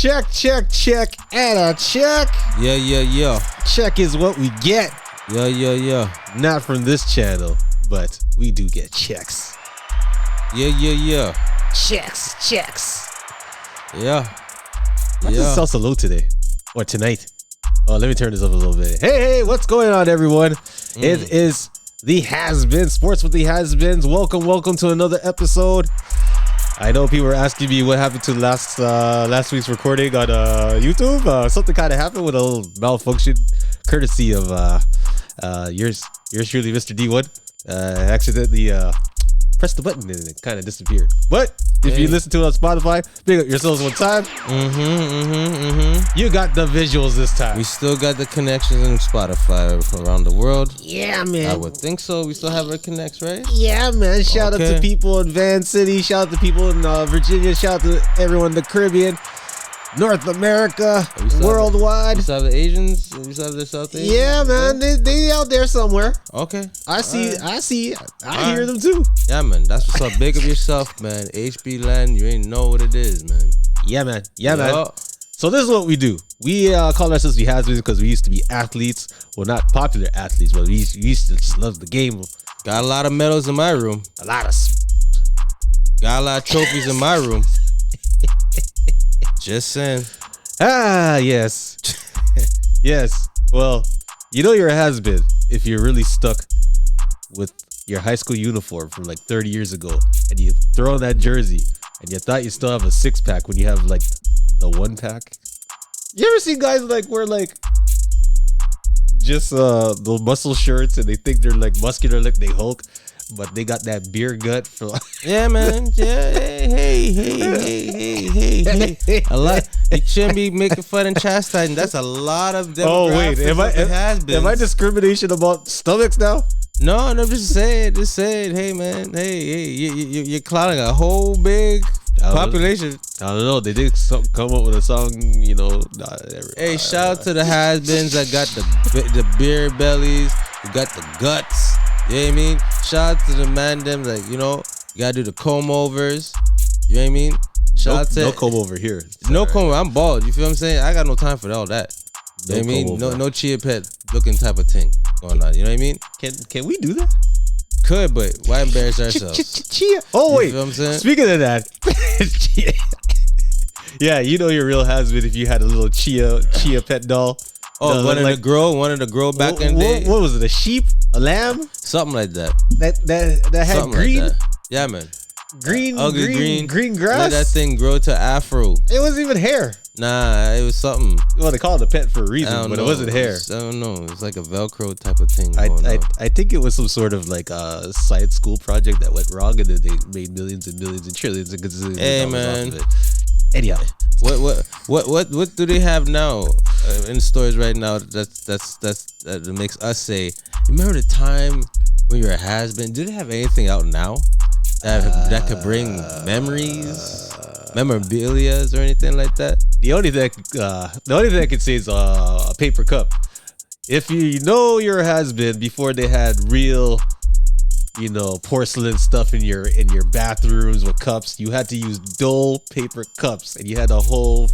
Check, and a check. Yeah. Check is what we get. Yeah. Not from this channel, but we do get checks. Yeah. Checks. Yeah. Why does it sound so low today? Or tonight? Oh, let me turn this up a little bit. Hey, what's going on, everyone? It is the Has-Been, Sports with the Has-Beens. Welcome to another episode. I know people were asking me what happened to last week's recording on YouTube. Something kind of happened with a little malfunction, courtesy of yours truly, Mr. D1. Accidentally pressed the button and it kind of disappeared. But if you listen to it on Spotify, big up yourselves one time. You got the visuals this time. We still got the connections in Spotify from around the world. Yeah, man. I would think so. We still have our connects, right? Yeah, man. Shout out to people in Van City. Shout out to people in Virginia. Shout out to everyone in the Caribbean, North America, worldwide. You saw the Asians? You saw the South Asians? Yeah, man. They out there somewhere. Okay. I hear them too. Yeah, man. That's what's up. Big of yourself, man. HB land, you ain't know what it is, man. Yeah, man. So this is what we do. We call ourselves the Has-Beens because we used to be athletes. Well, not popular athletes, but we used to just love the game. Got a lot of medals in my room. Got a lot of trophies in my room. Just saying. Yes. Yes. Well, you know you're a has-been if you're really stuck with your high school uniform from like 30 years ago and you throw on that jersey and you thought you still have a six-pack when you have like the one-pack. You ever see guys like wear like just the muscle shirts and they think they're like muscular like they Hulk, but they got that beer gut for like yeah, man. Yeah, hey. A lot. You shouldn't be making fun and chastising. That's a lot of demographics. Oh wait, am I discrimination about stomachs now? No, I'm just saying. Hey, man. Hey, you're clowning a whole big population. I don't know. They did come up with a song, you know. Hey, shout out to the has-beens that got the beer bellies, who got the guts. You know what I mean? Shout out to the man them like, you know, you gotta do the comb overs. You know what I mean? No comb over here. No comb over. I'm bald. You feel what I'm saying? I got no time for all that. You know what I mean? No chia pet looking type of thing going on. You know what I mean? Can we do that? Could, but why embarrass ourselves? Chia. Oh wait. You feel what I'm saying? Speaking of that, yeah, you know your real has-been if you had a little chia pet doll. Oh, wanted to grow back in the day. What was it? A sheep? A lamb? Something like that. That had something green. Like that. Yeah, man. Green grass. Let that thing grow to afro. It wasn't even hair. Nah, it was something. Well, they call it a pet for a reason, but it wasn't hair. I don't know. It's like a Velcro type of thing. I think it was some sort of like a side school project that went wrong, and then they made millions and millions and trillions and gazillions. Hey, man. Off of it. Anyhow, what do they have now in the stores right now? That makes us say. Remember the time when you were a has-been? Do they have anything out now that could bring memories, memorabilia, or anything like that? The only thing I can say is a paper cup. If you know your has-been before they had real, you know, porcelain stuff in your bathrooms with cups, you had to use Dole paper cups, and you had a whole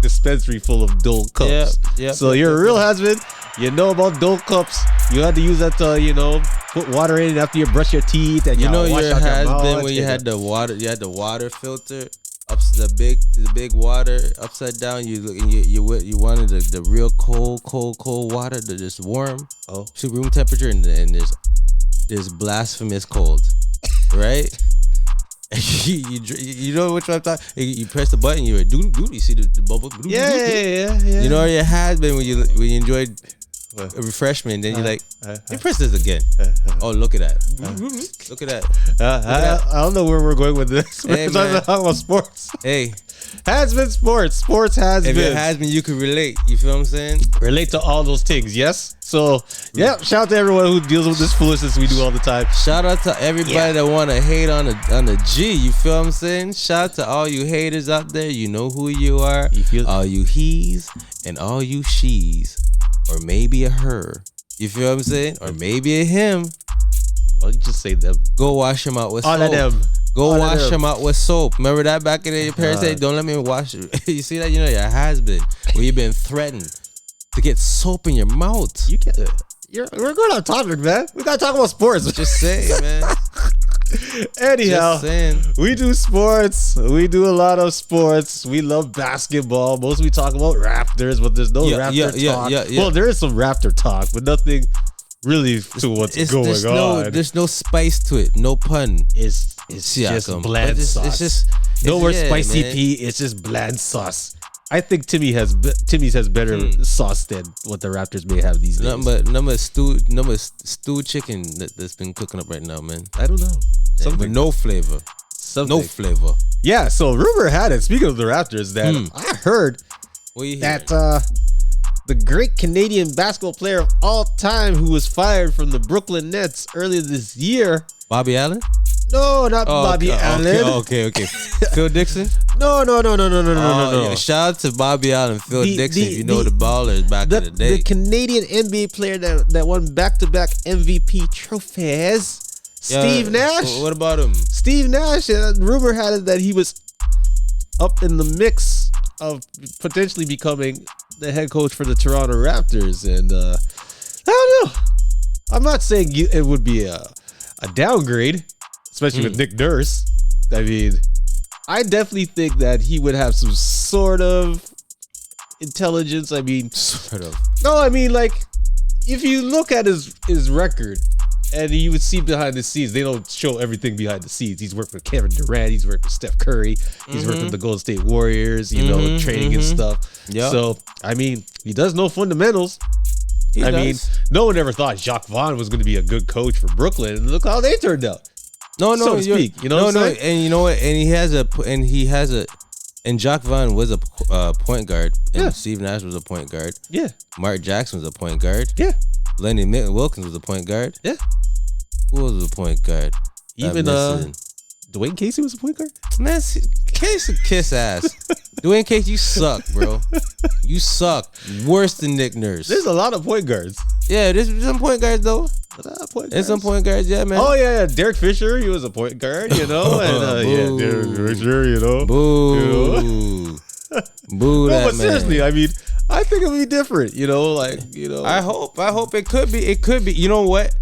dispensary full of Dole cups. So you're a real has-been. You know about Dole cups. You had to use that to, you know, put water in after you brush your teeth, and you know wash your out has-been when you had the water. You had the water filter up the big water upside down. You wanted the real cold water to just warm. Oh, to room temperature, and there's blasphemous cold, right? you know which one I'm talking. You press the button, you you see the bubble. Yeah. You know your has-been when you enjoyed a refreshment, then you're like, hey, press this again. Oh, look at that. Look at that. I don't know where we're going with this. Hey, we're talking about sports. Hey, has-been sports. Sports has if been. If it has been, you can relate. You feel what I'm saying? Relate to all those things, yes? So, yeah, shout out to everyone who deals with this foolishness we do all the time. Shout out to everybody that want to hate on the G. You feel what I'm saying? Shout out to all you haters out there. You know who you are. All you he's and all you she's. Or maybe a her. You feel what I'm saying? Or maybe a him. Why don't you just say them? Go wash him out with All soap. of them. Go All of wash them. him out with soap. Remember that back in the day? Your parents say, don't let me wash it. You see that? You know, your has-been. Where you've been threatened to get soap in your mouth. You can't. We're going on topic, man. We gotta talk about sports. Just saying, man. Anyhow, Just saying. we do sports. We do a lot of sports. We love basketball. Most we talk about Raptors, but there's no Raptor talk. Well, there is some Raptor talk, but nothing really to what's going on. There's no spice to it. No pun. It's just bland sauce. It's just no more spicy man. pea. It's just bland sauce. I think Timmy's has better sauce than what the Raptors may have these days. Number stew chicken that's been cooking up right now, man. I don't know. Something with no flavor. No flavor. Yeah. So rumor had it. Speaking of the Raptors, that I heard that the great Canadian basketball player of all time who was fired from the Brooklyn Nets earlier this year. Bobby Allen? No, not Bobby Allen. Okay. Phil Dixon? No. Yeah, shout out to Bobby Allen, Phil Dixon. You know the ballers back in the day. The Canadian NBA player that won back-to-back MVP trophies. Steve Nash. What about him? Steve Nash. Rumor had it that he was up in the mix of potentially becoming the head coach for the Toronto Raptors, and I don't know. I'm not saying it would be a downgrade, especially with Nick Nurse. I mean, I definitely think that he would have some sort of intelligence. I mean, sort of. No, I mean, like, if you look at his record, and you would see behind the scenes, they don't show everything behind the scenes. He's worked with Kevin Durant. He's worked with Steph Curry. He's worked with the Golden State Warriors, training and stuff. Yep. So, I mean, he does know fundamentals. I mean, no one ever thought Jacques Vaughn was going to be a good coach for Brooklyn, and look how they turned out. No, so to speak. You know what I'm saying? And you know what? And Jacques Vaughn was a point guard, and Steve Nash was a point guard. Yeah. Mark Jackson was a point guard. Yeah. Lenny Wilkins was a point guard. Yeah. Who was a point guard? Even Dwayne Casey was a point guard? Man, Casey kiss ass. Dwayne Casey, you suck, bro. You suck. Worse than Nick Nurse. There's a lot of point guards. Yeah, there's some point guards though. There's some point guards, yeah, man. Oh yeah, Derek Fisher, he was a point guard, and Derek Fisher, Boo. You know? Boo that but man. Seriously, I mean, I think it'll be different, I hope it could be. It could be. You know what?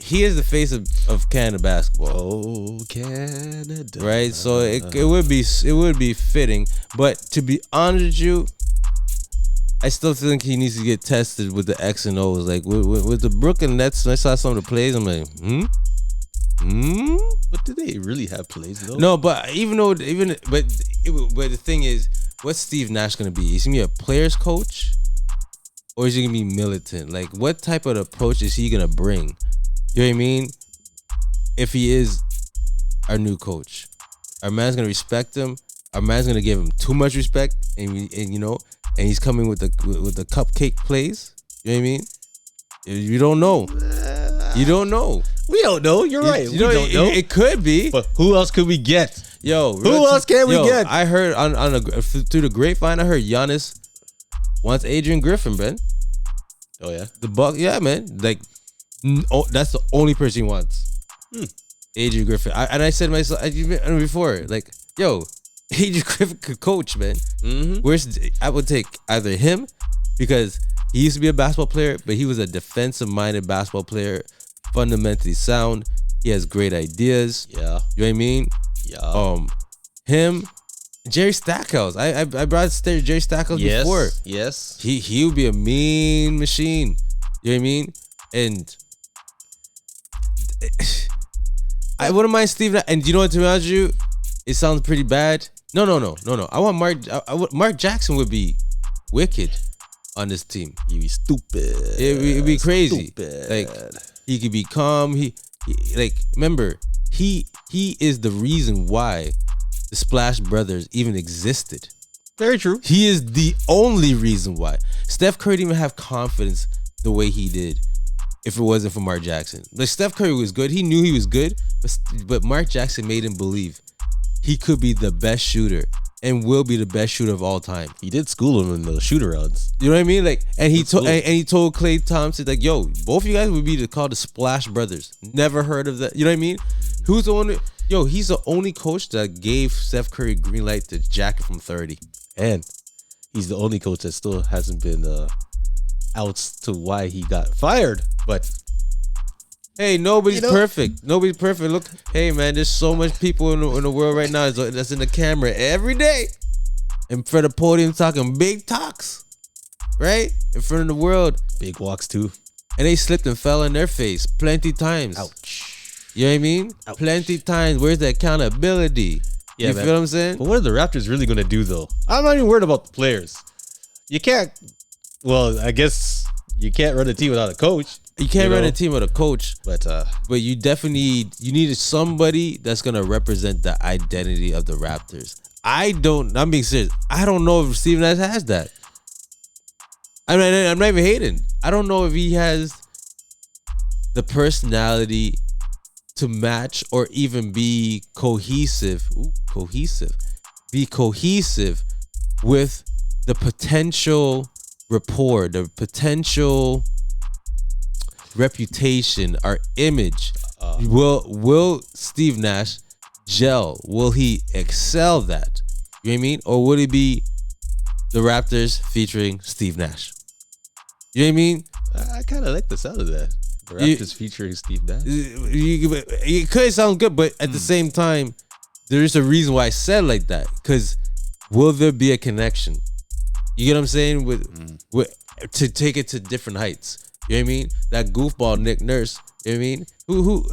He is the face of Canada basketball. Oh, Canada. Right? So it would be fitting. But to be honest with you, I still think he needs to get tested with the X and O's. Like with the Brooklyn Nets, when I saw some of the plays, I'm like, But do they really have plays though? No, but but the thing is, what's Steve Nash gonna be? Is he gonna be a player's coach, or is he gonna be militant? Like, what type of approach is he gonna bring? You know what I mean? If he is our new coach, our man's gonna respect him. Our man's gonna give him too much respect, and he's coming with the cupcake plays. You know what I mean? You don't know. You don't know. We don't know. You're right. We don't know. It could be. But who else could we get? Who else can we get? I heard through the grapevine. I heard Giannis wants Adrian Griffin, man. Oh yeah, the Buck. Yeah, man. Like, that's the only person he wants. Adrian Griffin. I said to myself before, like, yo, Adrian Griffin could coach, man. I would take either him, because he used to be a basketball player, but he was a defensive-minded basketball player, fundamentally sound. He has great ideas. Yeah. You know what I mean? Yeah. Him, Jerry Stackhouse. I brought Jerry Stackhouse before. Yes. He would be a mean machine. You know what I mean? And I wouldn't mind Steve. And you know what, to be honest with you, it sounds pretty bad. No. I want Mark Jackson would be wicked on this team. He'd be stupid. It'd be crazy. Stupid. Like, he could be calm. He remember, he is the reason why the Splash Brothers even existed. Very true. He is the only reason why. Steph Curry didn't even have confidence the way he did if it wasn't for Mark Jackson. Like, Steph Curry was good. He knew he was good, but Mark Jackson made him believe he could be the best shooter and will be the best shooter of all time. He did school him in the shoot-arounds. You know what I mean? Like, and he told Klay Thompson, like, yo, both of you guys would be called the Splash Brothers. Never heard of that. You know what I mean? Who's the only? Yo, he's the only coach that gave Steph Curry green light to jacket from 30. And he's the only coach that still hasn't been outs to why he got fired. But hey, nobody's perfect. Nobody's perfect. Look, hey man, there's so much people in the world right now that's in the camera every day in front of the podium talking big talks, right? In front of the world, big walks too, and they slipped and fell in their face plenty times. Ouch. You know what I mean? Ouch. Plenty times. Where's the accountability? Yeah, you man. feel what I'm saying? But what are the Raptors really gonna do though? I'm not even worried about the players. You can't. Well, I guess you can't run a team without a coach. You can't run a team with a coach, but you definitely need somebody that's gonna represent the identity of the Raptors. I'm being serious. I don't know if Steve Nash has that. I'm not even hating. I don't know if he has the personality to match or even be cohesive. Be cohesive with the potential rapport, the potential reputation, our image. Will Steve Nash gel? Will he excel that? You know what I mean? Or would it be the Raptors featuring Steve Nash? You know what I mean? I kind of like the sound of that. The Raptors featuring Steve Nash. It could sound good, but at the same time, there is a reason why I said like that. Because will there be a connection? You get what I'm saying? With to take it to different heights. You know what I mean? That goofball Nick Nurse. You know what I mean? Who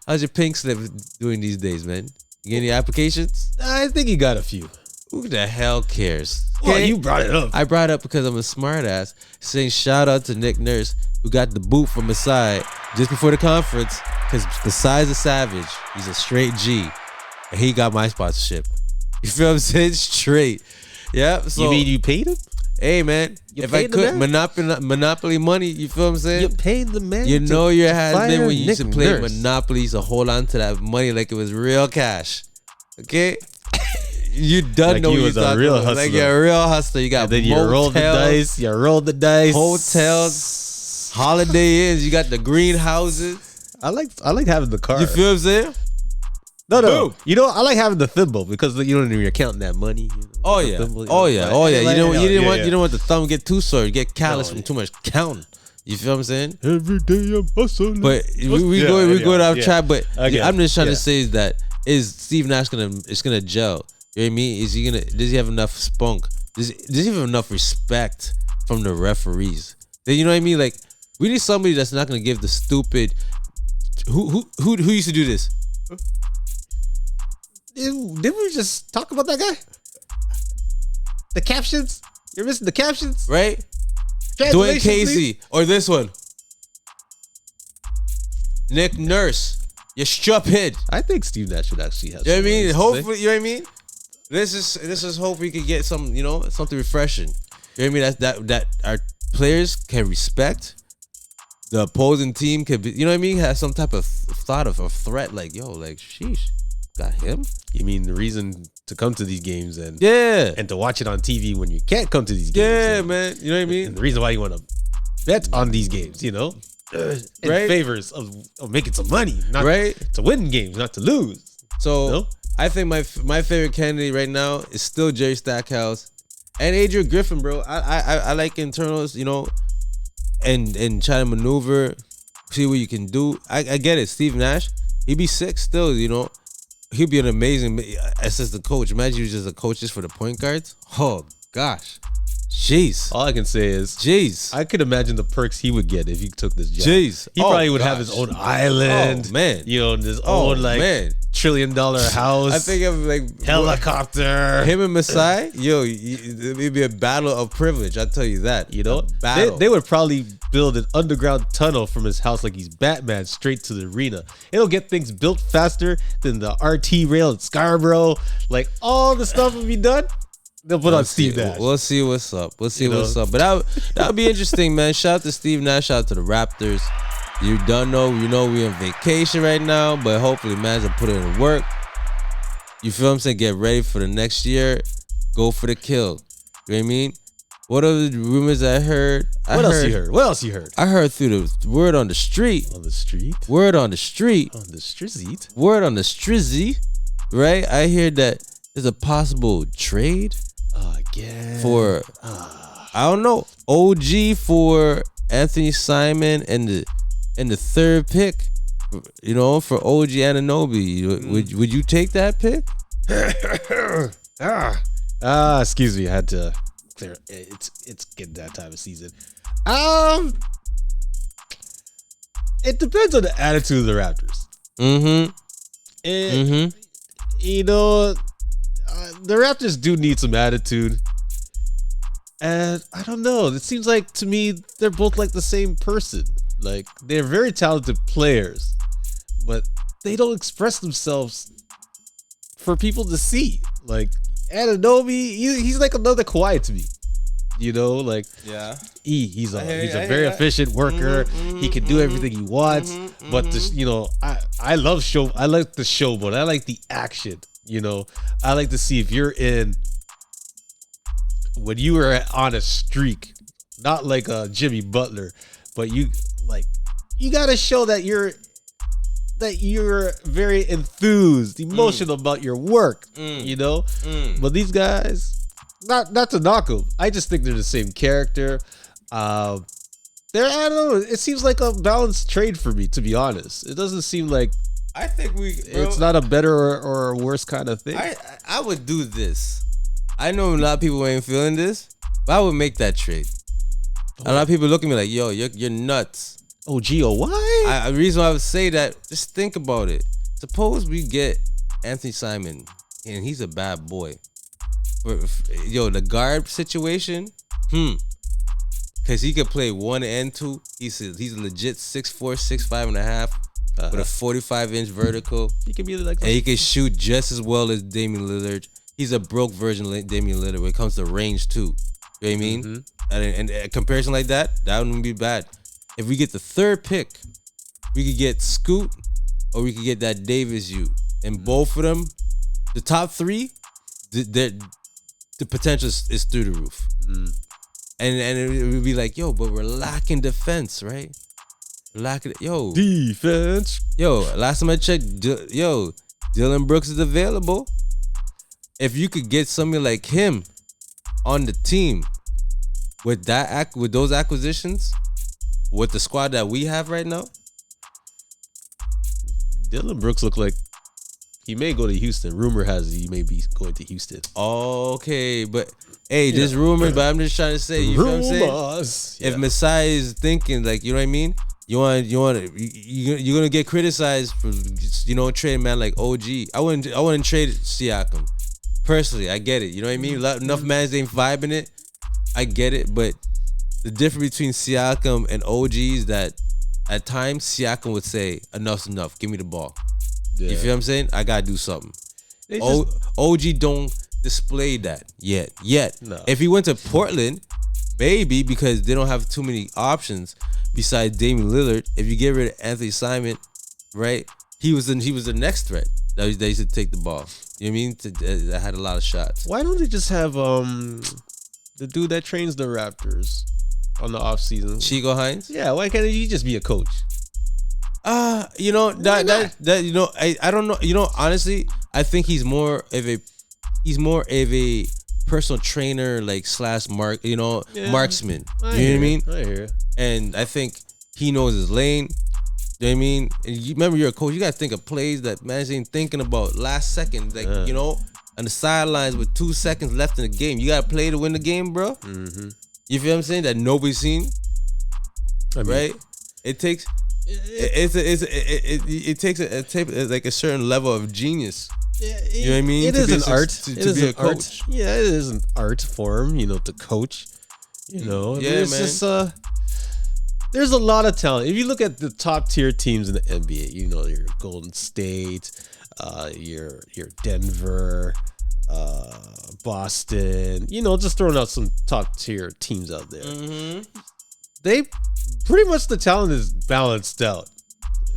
how's your pink slip doing these days, man? You get any applications? I think he got a few. Who the hell cares? Well, you brought it up. I brought it up because I'm a smart ass. Saying shout out to Nick Nurse, who got the boot from Masai just before the conference. Because besides a savage, he's a straight G. And he got my sponsorship. You feel what I'm saying? Straight. Yeah. So, you mean you paid him? Hey man, if I could Monopoly money, you feel what I'm saying? You paid the man. You know your has-been when you used to play Monopoly, used to hold on to that money like it was real cash. Okay? You done know you what was you're a real about. hustler. Like you're a real hustler. You got and then motels, you rolled the dice. You rolled the dice. Hotels, Holiday Inns. You got the greenhouses. I like having the car. You feel what I'm saying? No. Boom. You know, I like having the thimble because you don't even you're counting that money. You know, oh yeah. You didn't want the thumb get too sore. You get callous from too much counting. You feel what I'm saying? Every day I'm hustling. But we go off track. But I'm just trying to say is Steve Nash gonna gel? You know what I mean? Does he have enough spunk? Does he have enough respect from the referees? You know what I mean? Like, we need somebody that's not gonna give the stupid. Who used to do this? Didn't we just talk about that guy? The captions? You're missing the captions? Right? Dwayne Casey. Please? Or this one. Nick Nurse. You stupid. I think Steve Nash should actually have. You know what I mean? Hopefully, you know what I mean? This is hope we could get some, something refreshing. You know what I mean? That our players can respect. The opposing team could be, you know what I mean? Have some type of thought of a threat, like, yo, like, sheesh. Got him? You mean the reason to come to these games and to watch it on TV when you can't come to these games? Yeah, man. You know what I mean? And the reason why you want to bet on these games, in favors of making some money, not to win games, not to lose. So I think my favorite candidate right now is still Jerry Stackhouse and Adrian Griffin, bro. I like internals, and try to maneuver, see what you can do. I get it. Steve Nash, he'd be sick still, He'd be an amazing assistant coach. Imagine you just a coach just for the point guards. Oh gosh, jeez. All I can say is, jeez. I could imagine the perks he would get if he took this job. Jeez, he probably would have his own island. Oh man, his own $1 trillion house. I think of like helicopter. Him and Masai, it'd be a battle of privilege. I tell you that. Battle. They would probably build an underground tunnel from his house like he's Batman straight to the arena. It'll get things built faster than the RT rail in Scarborough. Like all the stuff will be done. They'll put on Steve Nash. We'll see what's up. What's up. But that would be interesting, man. Shout out to Steve Nash. Shout out to the Raptors. You don't know. We on vacation right now, but hopefully, man's will put it in work. You feel what I'm saying? Get ready for the next year. Go for the kill. You know what I mean? What are the rumors I heard? What else you heard? I heard through the word on the street. On the street? Word on the street. On the strizzy. Word on the strizzy. Right? I hear that there's a possible trade. Again. For, I don't know, OG for Anthony Simon and the third pick. You know, for OG Anunoby. Would you take that pick? Excuse me, I had to clear. It's getting that time of season. It depends on the attitude of the Raptors. You know, the Raptors do need some attitude, and I don't know. It seems like to me they're both like the same person. Like they're very talented players, but they don't express themselves for people to see. Like Anunoby, he's like another Kawhi to me. You know, like he's a very efficient worker. He can do everything he wants. But you know, I like the show, but I like the action. You know, I like to see if you're when you were on a streak, not like a Jimmy Butler, but you gotta show that you're very enthused, emotional about your work, you know? But these guys, not to knock them, I just think they're the same character. I don't know, it seems like a balanced trade for me, to be honest. It doesn't seem like I think it's not a better or a worse kind of thing. I would do this. I know a lot of people ain't feeling this, but I would make that trade. A lot of people look at me like, yo, you're nuts. Oh, Gio, why? The reason why I would say that, just think about it. Suppose we get Anthony Simon, and he's a bad boy. The guard situation, because he could play 1 and 2. He's a legit 6'4", 6'5" and a half, with a 45-inch vertical. He can be like that. And he can shoot just as well as Damian Lillard. He's a broke version of Damian Lillard when it comes to range too. You know what I mean? And a comparison like that wouldn't be bad. If we get the third pick, we could get Scoot or we could get that Davis U. And both of them, the top three, the potential is through the roof. And it would be like, yo, but we're lacking defense, right? We're lacking defense. Yo, last time I checked, Dylan Brooks is available. If you could get somebody like him on the team with those acquisitions, with the squad that we have right now, Dylan Brooks look like he may go to Houston. Rumor has it he may be going to Houston. Okay, but hey, just rumors. But I'm just trying to say, you know what I'm saying? Yeah. If Masai is thinking like, you know what I mean? You're gonna get criticized for trading man like OG. I wouldn't trade Siakam. Personally, I get it. You know what I mean? Enough mans ain't vibing it. I get it, but the difference between Siakam and OG is that at times Siakam would say, enough's enough, give me the ball. Yeah. You feel what I'm saying? I gotta do something. OG don't display that yet. No. If he went to Portland, maybe, because they don't have too many options besides Damian Lillard. If you get rid of Anthony Simon, right? He was the next threat that used to take the ball. You know what I mean? That had a lot of shots. Why don't they just have the dude that trains the Raptors on the off season, Chico Hines? Yeah, why can't he just be a coach? I don't know. Honestly, I think he's more of a personal trainer, like / marksman. You know what I mean? I hear. And I think he knows his lane. You know what I mean? And you remember, you're a coach. You gotta think of plays that man ain't thinking about last second, like on the sidelines with 2 seconds left in the game. You gotta play to win the game, bro. You feel what I'm saying? That nobody's seen, right? It takes like a certain level of genius. You know what I mean? It is an art. To be a coach. Yeah, it is an art form. To coach. It's just there's a lot of talent. If you look at the top tier teams in the NBA, your Golden State, your Denver, Boston, just throwing out some top tier teams out there. They pretty much, the talent is balanced out,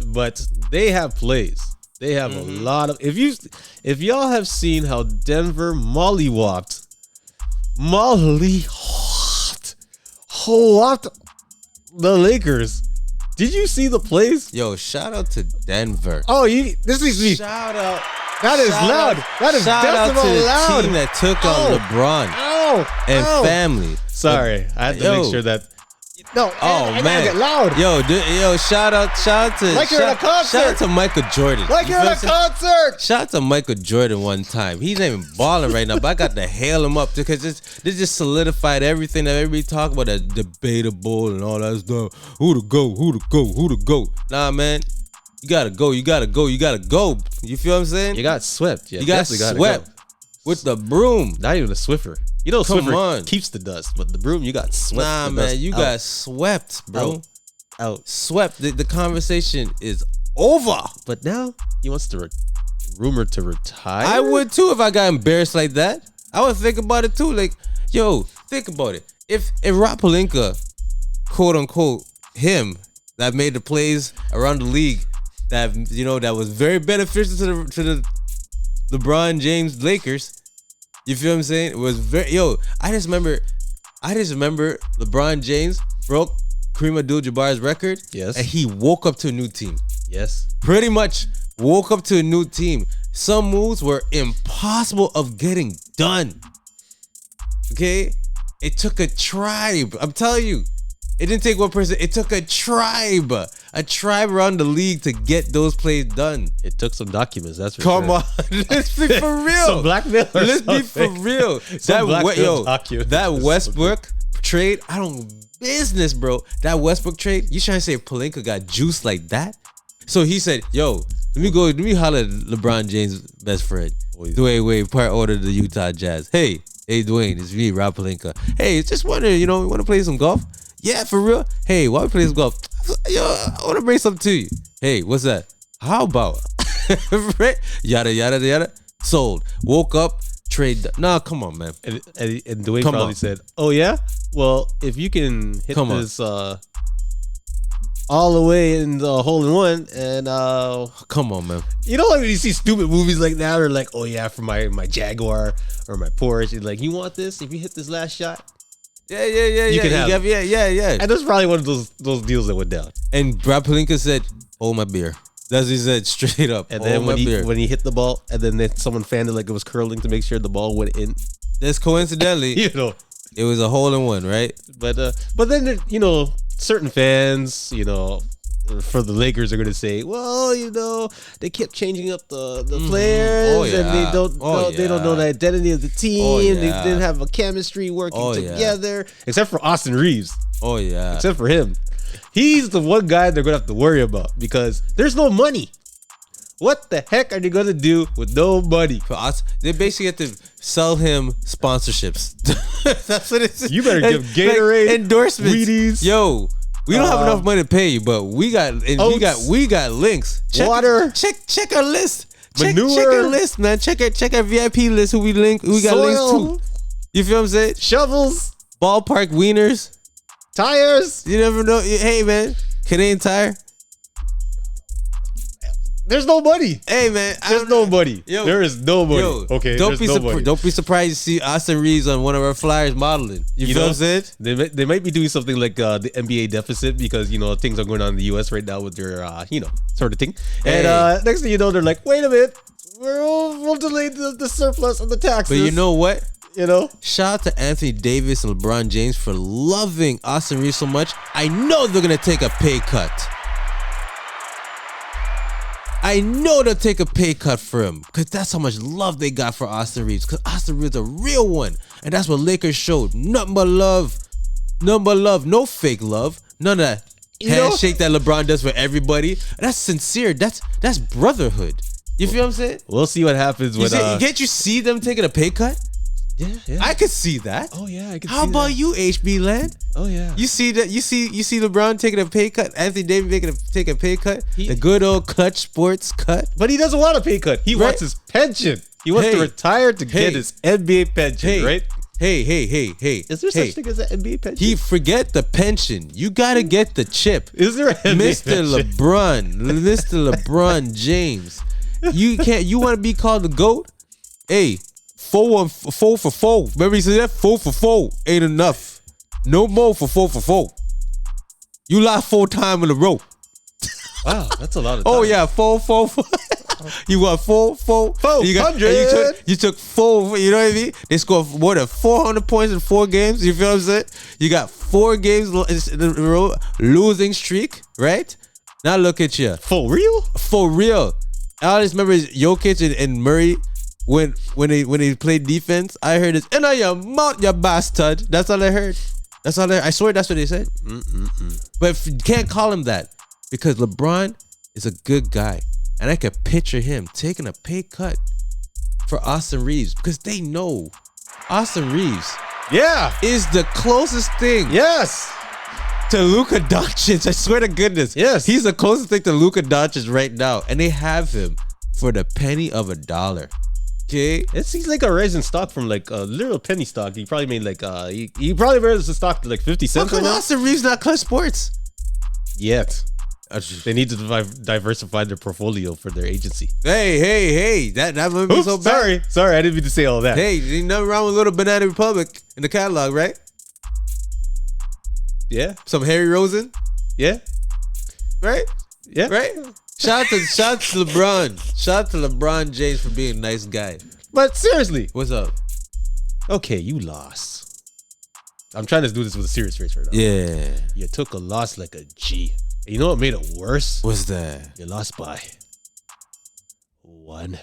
but they have plays. They have a lot of. If y'all have seen how Denver mollywopped the Lakers. Did you see the plays? Yo, shout out to Denver. Oh, this is me. Shout out. That is loud. That is shout out to the loud. team that took on LeBron and family. Sorry, I had to make sure that. No, I man, get loud. Yo, shout out to like you're at a concert. Shout out to Michael Jordan. Like you're at a concert. Shout out to Michael Jordan one time. He's not even balling right now, but I got to hail him up because this just solidified everything that everybody talk about, that debatable and all that stuff. Who to go? Nah, man. You gotta go. You feel what I'm saying? You got swept. You got swept with the broom. Not even a Swiffer. You know, Come Swiffer on. keeps the dust, but the broom, you got swept. Nah, man, you got swept, bro. Out. Swept. The conversation is over. But now he wants to rumored to retire. I would too if I got embarrassed like that. I would think about it too. Like, yo, think about it. If Rob Pelinka, quote unquote, him that made the plays around the league that that was very beneficial to the LeBron James Lakers. You feel what I'm saying? It was I just remember LeBron James broke Kareem Abdul-Jabbar's record. Yes. And he woke up to a new team. Yes. Pretty much woke up to a new team. Some moves were impossible of getting done. Okay? It took a tribe. I'm telling you. It didn't take one person. It took a tribe around the league to get those plays done. It took some documents. That's for Come sure. on, let's be for real. Some blackmail. Let's be for real. That Westbrook trade, I don't business, bro. That Westbrook trade. You trying to say if Pelinka got juice like that? So he said, "Yo, let me holler at LeBron James' best friend, Dwayne Wade, part owner of the Utah Jazz. Hey, Dwayne, it's me, Rob Pelinka. Hey, just wondering, you want to play some golf? Yeah, for real. Hey, why we play some golf? Yo, I want to bring something to you. Hey, what's that? How about yada yada yada? Sold. Woke up, trade. Nah, come on, man. And Dwayne probably said, "Oh yeah, well if you can hit this all the way in the hole in one, and come on, man. You know, like when you see stupid movies like that, or like, oh yeah, for my Jaguar or my Porsche, it's like, you want this? If you hit this last shot." Yeah. You can have it. Yeah. And that's probably one of those deals that went down. And Rob Pelinka said, "Hold my beer." That's what he said, straight up. And then when he hit the ball, and then someone fanned it like it was curling to make sure the ball went in. That's coincidentally, it was a hole in one, right? But then certain fans, for the Lakers are gonna say, well, they kept changing up the players, and they don't know the identity of the team. They didn't have a chemistry working together, except for Austin Reeves. Oh yeah, except for him, he's the one guy they're gonna have to worry about because there's no money. What the heck are they gonna do with no money? For us, they basically have to sell him sponsorships. That's what it is. You better give Gatorade, endorsements, Wheaties. Yo, we don't have enough money to pay you, but we got links. Water. Check our list. Manure. Check our list, man. Check our VIP list. Who we got Soil. links to. You feel what I'm saying? Shovels. Ballpark wieners. Tires. You never know. Hey man, Canadian Tire. There's no money. Hey man, there's no money. There is no money. Okay, don't be surprised to see Austin Reeves on one of our flyers modeling. You feel what I'm saying? They might be doing something like the NBA deficit because things are going on in the US right now with their sort of thing. Hey. And next thing you know, they're like, wait a minute, we'll delay the surplus of the taxes. But you know what? Shout out to Anthony Davis and LeBron James for loving Austin Reeves so much. I know they're gonna take a pay cut. I know they'll take a pay cut for him because that's how much love they got for Austin Reeves. Because Austin Reeves is a real one, and that's what Lakers showed. Nothing but love, no fake love, none of that handshake that LeBron does for everybody. That's sincere. That's brotherhood. You feel what I'm saying? We'll see what happens with. Can't you see them taking a pay cut? Yeah. I could see that. Oh yeah, I could. How about you, HB Land? Oh yeah. You see that? You see LeBron taking a pay cut. Anthony Davis take a pay cut. The good old clutch sports cut. But he doesn't want a pay cut. He wants his pension. He wants to retire to get his NBA pension. Right? Hey. Is there such thing as an NBA pension? He forget the pension. You gotta get the chip. Is there an NBA Mr. pension? Mr. LeBron James. You want to be called the GOAT? Hey, 4 for 4. Remember he said that 4 for 4 ain't enough. No more for 4 for 4. You lost 4 times in a row. Wow, that's a lot of time. Oh yeah, 4. You got 4. 400. You took 4. You know what I mean? They scored more than 400 points in 4 games. You feel what I'm saying? You got 4 games in a row losing streak, right? Now look at you. For real? For real. I just remember Jokic and Murray when they played defense. I heard this. And I your mouth, you bastard. That's all I heard. I swear that's what they said. But you can't call him that because LeBron is a good guy, and I could picture him taking a pay cut for Austin Reeves because they know Austin Reeves, is the closest thing. Yes. To Luka Doncic. I swear to goodness. Yes. He's the closest thing to Luka Doncic right now. And they have him for the penny of $1. Okay? It seems like a rising stock from like a little penny stock. He probably made like he probably raised the stock to like 50 cents. How come Austin Reeves not Clutch Sports? Yet. They need to diversify their portfolio for their agency. Hey. That wouldn't be so bad. Sorry, I didn't mean to say all that. Hey, ain't nothing wrong with Little Banana Republic in the catalog, right? Yeah. Some Harry Rosen. Yeah. Right? Yeah. Right? Shout out to LeBron. Shout out to LeBron James for being a nice guy. But seriously. What's up? Okay, you lost. I'm trying to do this with a serious face right now. Yeah. You took a loss like a G. And you know what made it worse? What's that? You lost by 1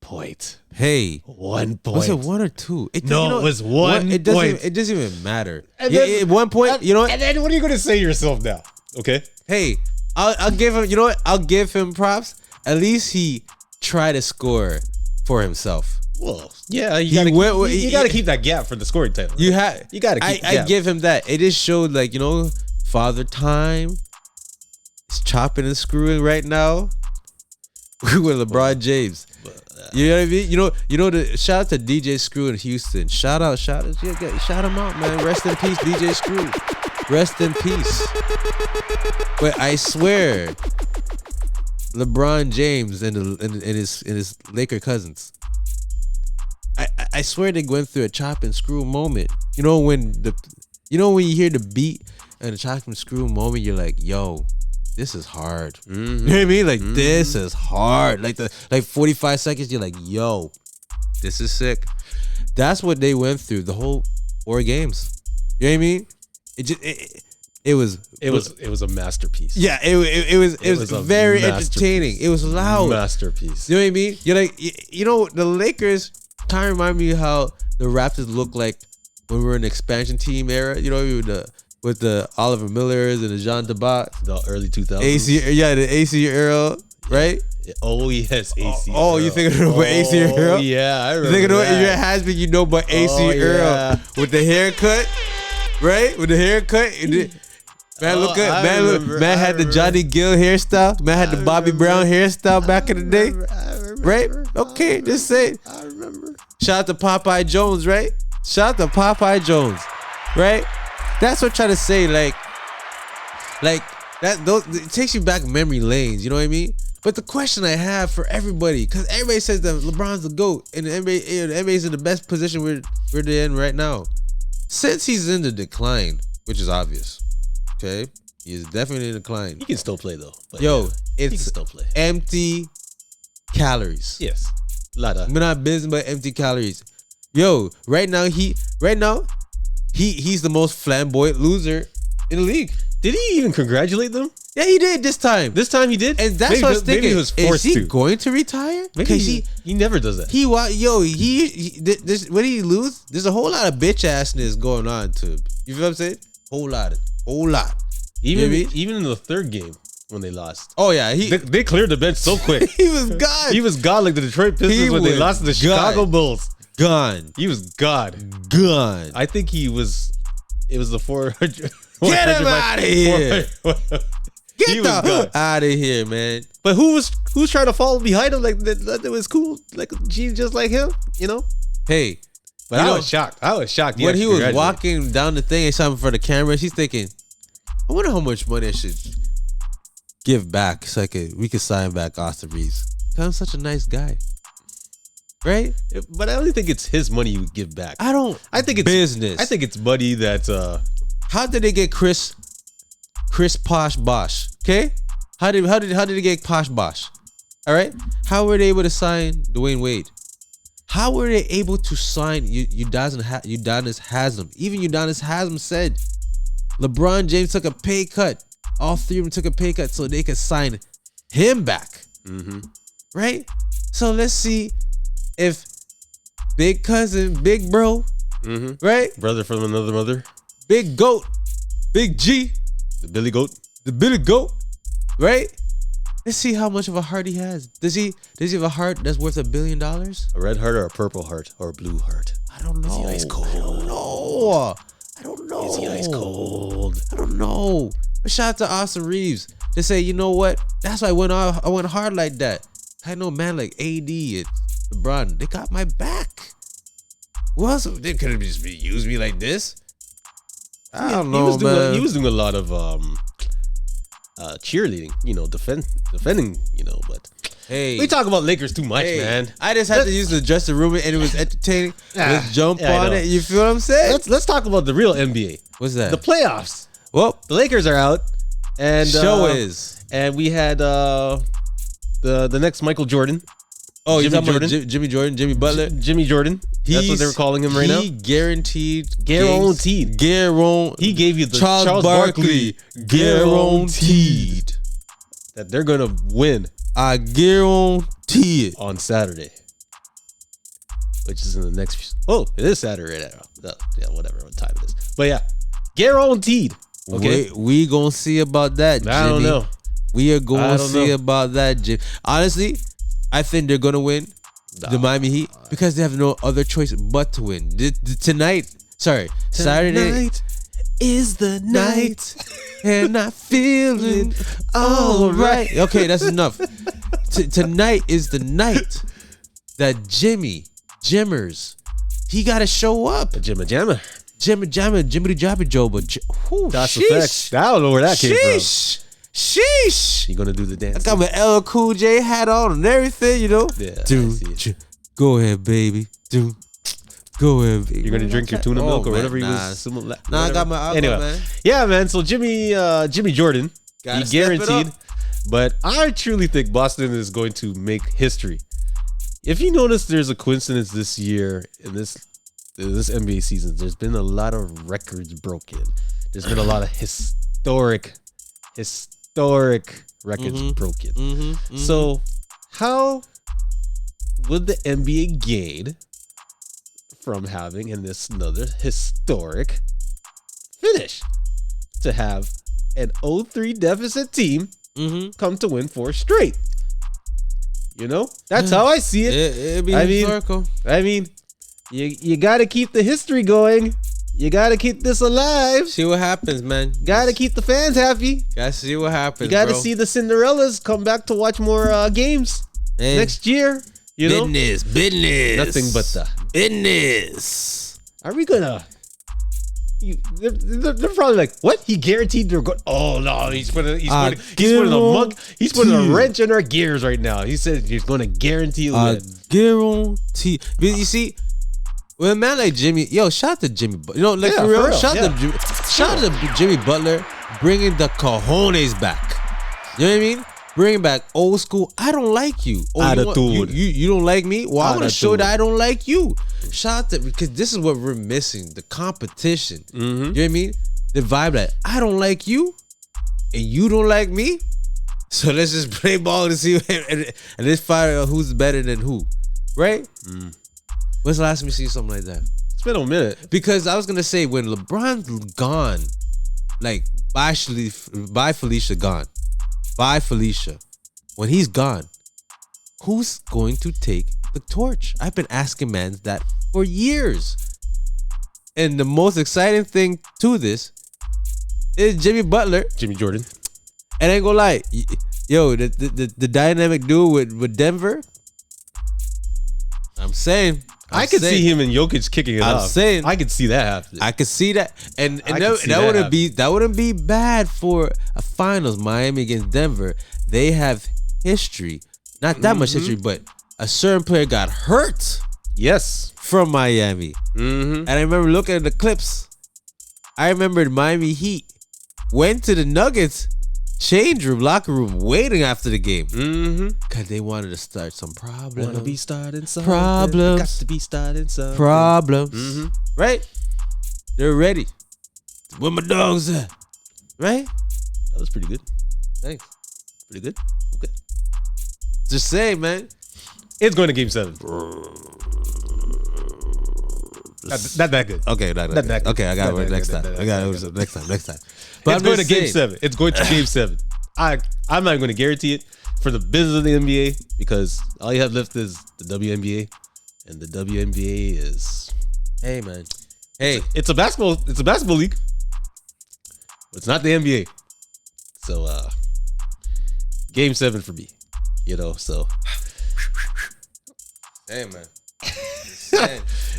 point. Hey. 1 point. Was it 1 or 2? It was 1 point. It doesn't even matter. And then, at 1 point, you know what? And then what are you going to say to yourself now? Okay. Hey, I'll give him, you know what? I'll give him props. At least he tried to score for himself. Well, yeah, you got to keep that gap for the scoring title. Right? You got to keep the gap. I give him that. It just showed like, you know, father time is chopping and screwing right now with LeBron James. You know what I mean? You know the shout out to DJ Screw in Houston. Shout shout him out, man. Rest in peace, DJ Screw. Rest in peace. But I swear, LeBron James and his Laker cousins. I swear they went through a chop and screw moment. You know when you hear the beat and the chop and screw moment, you're like, yo, this is hard. Mm-hmm. You know what I mean? Like this is hard. Like 45 seconds, you're like, yo, this is sick. That's what they went through the whole 4 games. You know what I mean? It was a masterpiece. Yeah, it was very entertaining. It was loud. Masterpiece. You know what I mean? You're like, you know, the Lakers kind of remind me how the Raptors look like when we were in the expansion team era. You know, with the Oliver Millers and the Jean Debat. The early 2000s. The AC era, right? Oh, yes, AC Earl. You thinking about AC Earl? Oh, yeah, I remember You thinking that. about your husband, you know about AC Earl. With the haircut, right? With the haircut. Man, look at man had the Johnny Gill hairstyle. Man had the Bobby Brown hairstyle back in the day. Right? Okay, just say it. I remember. Shout out to Popeye Jones, right? Shout out to Popeye Jones, right? That's what I'm trying to say. Like that. It takes you back memory lanes. You know what I mean? But the question I have for everybody, because everybody says that LeBron's the GOAT, and the NBA's in the best position we're in right now. Since he's in the decline, which is obvious. Okay, he is definitely in decline. He can still play though. But yo, he can it's still play. Empty calories. Yes, we're not busy but empty calories. Yo, right now he's the most flamboyant loser in the league. Did he even congratulate them? Yeah, he did this time. This time he did, and that's what I was thinking. Maybe he was forced to. Is he going to retire? Maybe he never does that. When he lose, there's a whole lot of bitch assness going on to him. You feel what I'm saying? Whole lot. Even in the 3rd game when they lost. Oh yeah, they cleared the bench so quick. He was gone. He was gone like the Detroit Pistons when they lost to the Chicago Bulls. Gone. He was gone. I think he was. It was the 400. Get him out of here. Get the out of here, man. But who's trying to follow behind him like that? It was cool. Like G just like him, you know. Hey, but I was shocked. When he was walking down the thing and something for the camera, he's thinking, I wonder how much money I should give back so we could sign back Austin Reeves. I'm such a nice guy. Right? But I don't think it's his money you would give back. I think it's business. I think it's money that's How did they get Chris Posh Bosh? Okay? How did they get Posh Bosh? All right? How were they able to sign Dwayne Wade? How were they able to sign Udonis Haslam? Even Udonis Haslam said LeBron James took a pay cut. All three of them took a pay cut so they could sign him back. Mm-hmm. Right? So let's see if big cousin, big bro, right? Brother from another mother. Big goat, big G. The Billy Goat. The Billy Goat, right? Let's see how much of a heart he has. Does he have a heart that's worth $1 billion? A red heart or a purple heart or a blue heart? I don't know. Is he ice cold? I don't know. Is he ice cold? I don't know. But shout out to Austin Reeves to say, you know what? That's why I went hard like that. I know man like AD and LeBron, they got my back. What else? They could have just used me like this. I don't know, man. He was doing a lot of cheerleading, defending, but hey, we talk about Lakers too much, man. I just had to use the dressing room and it was entertaining. Let's jump on it. You feel what I'm saying? Let's talk about the real NBA. What's that? The playoffs. Well, the Lakers are out, and and we had the next Michael Jordan. Oh, you're talking about Jimmy Jordan, Jimmy Butler? Jimmy Jordan. That's what they're calling him right now. He guaranteed. He gave you the Charles Barkley guaranteed that they're going to win. I guarantee it. On Saturday. Which is in the next... Oh, it is Saturday now. Yeah, whatever what time it is. But yeah, guaranteed. Okay. We going to see about that, Jimmy. I don't know. We are going to see about that, Jimmy. Honestly, I think they're going to win the Miami Heat because they have no other choice but to win. Saturday is the night and I'm feeling all right. Okay, that's enough. Tonight is the night that Jimmers, he got to show up. Jimmy Jabba Joba. That's a fact. I don't know where that came from. Sheesh. You gonna do the dance? I got my LL Cool J hat on and everything, Yeah. Go ahead, baby. Go ahead, baby. You're gonna drink your tuna milk or whatever you was. Nah, I got my alcohol, anyway, man. Yeah, man. So Jimmy Jordan, he guaranteed. But I truly think Boston is going to make history. If you notice, there's a coincidence this year in this NBA season. There's been a lot of records broken. There's been a lot of historic records broken. So how would the NBA gain from having another historic finish to have an 0-3 deficit team come to win 4 straight? That's how I see it. It'd be historical. I mean, you got to keep the history going. You got to keep this alive. See what happens, man. Got to keep the fans happy. Got to see what happens, You got to see the Cinderellas come back to watch more games next year. Business. Nothing but the business. Are we gonna? They're probably like, what? He guaranteed they're going. Oh no, he's putting a wrench in our gears right now. He said he's going to guarantee win. Guarantee. You see, with a man like Jimmy, shout out to Jimmy. For real. Shout out to Jimmy Butler bringing the cojones back. You know what I mean? Bring back old school. I don't like you. Attitude. You don't like me? Well, I'm gonna show that I don't like you. Shout out to, because this is what we're missing: the competition. You know what I mean? The vibe that I don't like you, and you don't like me. So let's just play ball to see, and let's find out who's better than who, right? When's the last time you see something like that? It's been a minute. Because I was gonna say when LeBron's gone, like bye Felicia gone. Bye, Felicia. When he's gone, who's going to take the torch? I've been asking man that for years. And the most exciting thing to this is Jimmy Butler. Jimmy Jordan. And I ain't gonna lie. Yo, the dynamic dude with Denver. I'm saying. I could see him and Jokic kicking it off. I'm saying. I could see that happening. I could see that. And that wouldn't be bad for a finals. Miami against Denver. They have history Not that much history, but a certain player got hurt. Yes. From Miami. Mm-hmm. And I remember looking at the clips. I remember the Miami Heat went to the Nuggets change room, locker room, waiting after the game. Mm-hmm. Because they wanted to start some problems. Wanna be starting something. Problems. Got to be starting something. Problems. Mm-hmm. Right? They're ready. Where my dogs at? Right? That was pretty good. Thanks. Pretty good. Okay. Just saying, man. It's going to game 7. Not that good. Okay, not that good. Okay, I got it next time. I got it next time. But it's going to game 7. It's going to game 7. I'm not going to guarantee it for the business of the NBA because all you have left is the WNBA, and the WNBA is, hey man, hey, it's a basketball league, but it's not the NBA. So game 7 for me, So hey man.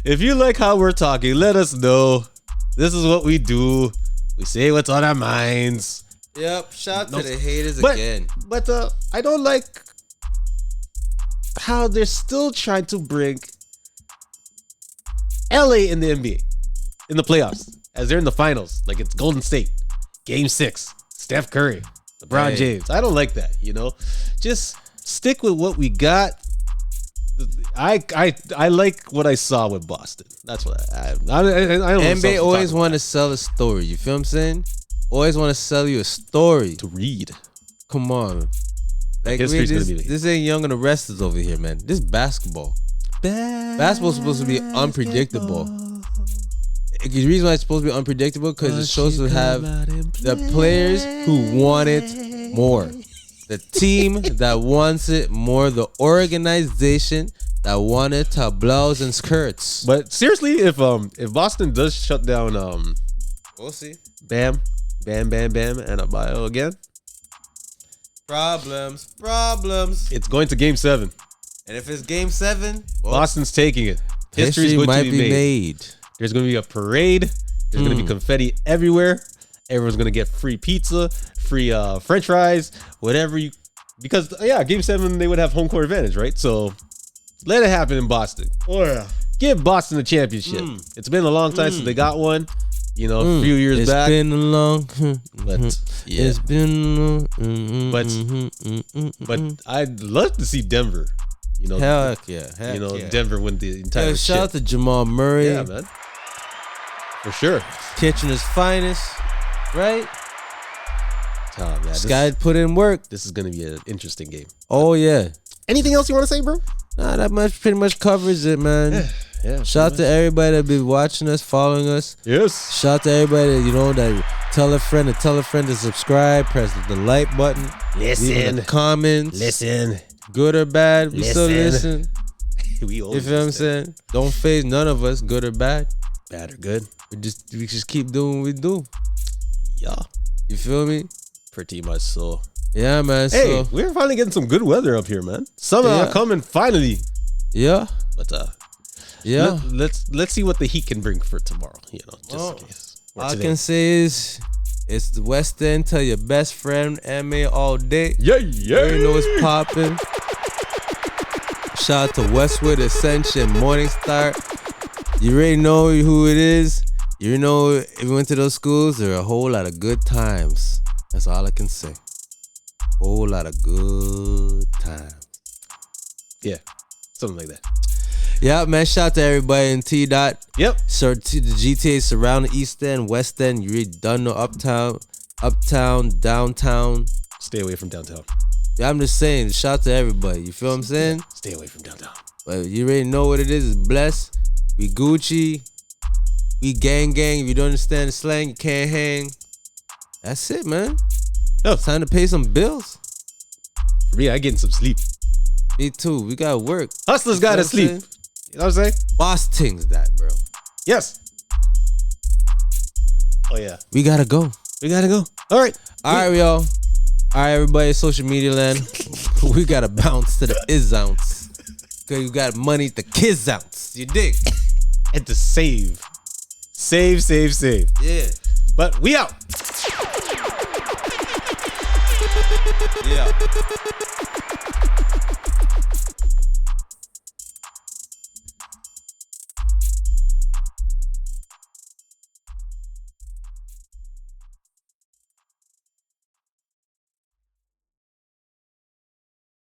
If you like how we're talking, let us know. This is what we do. We say what's on our minds. Yep. Shout out to the haters again. But I don't like how they're still trying to bring LA in the NBA in the playoffs as they're in the finals. Like it's Golden State, Game 6, Steph Curry, LeBron James. I don't like that. Just stick with what we got. I like what I saw with Boston. That's what I don't know. NBA always want to sell a story. You feel what I'm saying? Always want to sell you a story to read. Come on, like this ain't Young and the Restless over here, man. This basketball. Basketball's supposed to be unpredictable. The reason why it's supposed to be unpredictable because it shows to have the players who want it more. The team that wants it more, the organization that wanted tableaus and skirts. But seriously, if Boston does shut down we'll see. Bam, and Adebayo again. Problems. It's going to game 7. And if it's game 7, Boston's taking it. History going might to be made. There's going to be a parade. There's going to be confetti everywhere. Everyone's going to get free pizza, free French fries, whatever because game 7 they would have home court advantage, right? So let it happen in Boston. Oh yeah. Give Boston a championship. It's been a long time since they got one. A few years back. It's been a long, but yeah. It's been a long, but I'd love to see Denver. Heck yeah. Denver win the entire shout out to Jamal Murray. Yeah, man. For sure. Kitchener's finest, right? Oh, man, this guy put in work. This is going to be an interesting game. Oh, yeah. Anything else you want to say, bro? Nah, that pretty much covers it, man. Yeah. Shout out to everybody that be watching us, following us. Yes. Shout out to everybody that tell a friend to subscribe, press the like button. Listen. Leave in the comments. Listen. Good or bad, we still listen. We always you feel what I'm saying? Don't phase none of us, good or bad. Bad or good. We just keep doing what we do. Yeah. You feel me? Pretty much so. Yeah, man. Hey, we're finally getting some good weather up here, man. Summer coming finally. Yeah. But yeah. Let's see what the Heat can bring for tomorrow. Just in case. All I can say is it's the West End. Tell your best friend, MA all day. Yeah. You already know it's popping. Shout out to Westwood Ascension, Morningstar. You already know who it is. You know, if you went to those schools, there are a whole lot of good times. That's all I can say. Whole lot of good times. Yeah, something like that. Yeah, man. Shout out to everybody in T-Dot. Yep. So the GTA surrounding East End, West End. You really done know uptown, downtown. Stay away from downtown. Yeah, I'm just saying. Shout out to everybody. You feel what I'm saying? Yeah, stay away from downtown. But you already know what it is. It's blessed. We Gucci. We gang. If you don't understand the slang, you can't hang. That's it, man. Oh. It's time to pay some bills. For me, I getting some sleep. Me too. We gotta work. Hustlers gotta sleep. You know what I'm saying? Boss things that, bro. Yes. Oh yeah. We gotta go. All right, y'all. All right, everybody. Social media land. We gotta bounce to the is-ounce. Cause you got money at the kids-ounce. You dig? And to save. Yeah. But we out. Yeah.